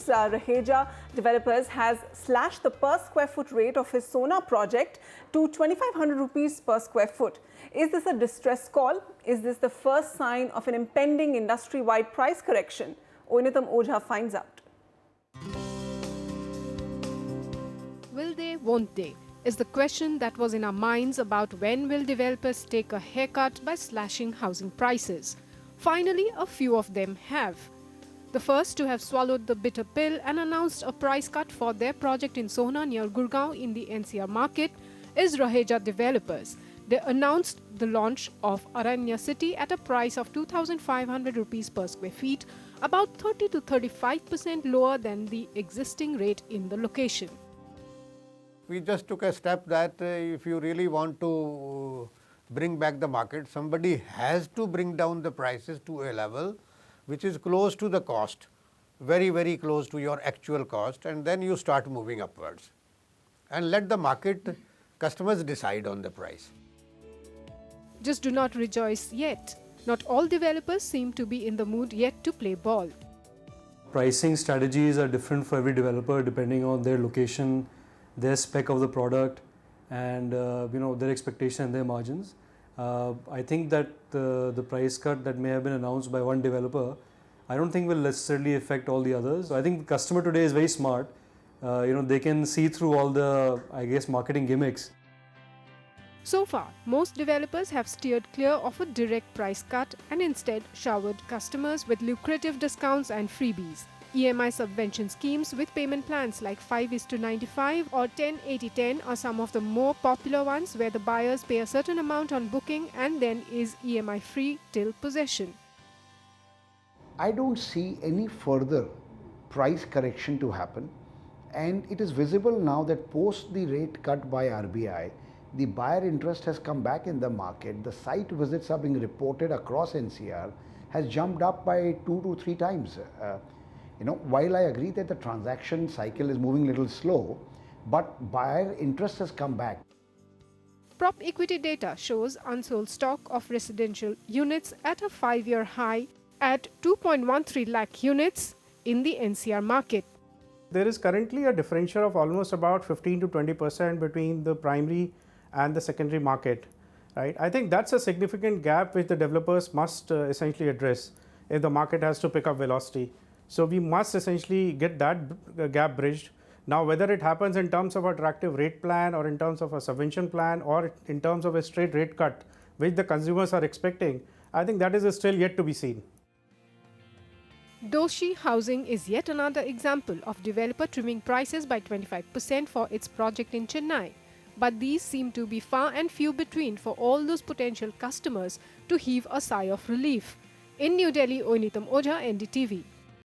schemes, Raheja Developers has slashed the per square foot rate of his Sona project to 2,500 rupees per square foot. Is this a distress call? Is this the first sign of an impending industry-wide price correction? Oineetom Ojha finds out. Will they, won't they? Is the question that was in our minds about when will developers take a haircut by slashing housing prices. Finally, a few of them have. The first to have swallowed the bitter pill and announced a price cut for their project in Sohna near Gurgaon in the NCR market is Raheja Developers. They announced the launch of Aranya City at a price of 2,500 rupees per square feet, about 30 to 35% lower than the existing rate in the location. We just took a step that if you really want to bring back the market, somebody has to bring down the prices to a level which is close to the cost, very, very close to your actual cost, and then you start moving upwards. And let the market customers decide on the price. Just do not rejoice yet. Not all developers seem to be in the mood yet to play ball. Pricing strategies are different for every developer depending on their location, their spec of the product, and their expectation and their margins. I think that the price cut that may have been announced by one developer, I don't think will necessarily affect all the others. I think the customer today is very smart. They can see through all the, marketing gimmicks. So far, most developers have steered clear of a direct price cut and instead showered customers with lucrative discounts and freebies. EMI subvention schemes with payment plans like 5:95 or 10:80:10 are some of the more popular ones, where the buyers pay a certain amount on booking and then is EMI free till possession. I don't see any further price correction to happen, and it is visible now that post the rate cut by RBI, the buyer interest has come back in the market. The site visits are being reported across NCR has jumped up by 2 to 3 times. While I agree that the transaction cycle is moving a little slow, but buyer interest has come back. PropEquity data shows unsold stock of residential units at a 5-year high at 2.13 lakh units in the NCR market. There is currently a differential of almost about 15 to 20% between the primary and the secondary market. Right? I think that's a significant gap which the developers must essentially address if the market has to pick up velocity. So we must essentially get that gap bridged. Now, whether it happens in terms of attractive rate plan or in terms of a subvention plan or in terms of a straight rate cut, which the consumers are expecting, I think that is still yet to be seen. Doshi Housing is yet another example of developer trimming prices by 25% for its project in Chennai. But these seem to be far and few between for all those potential customers to heave a sigh of relief. In New Delhi, Oineetom Ojha, NDTV.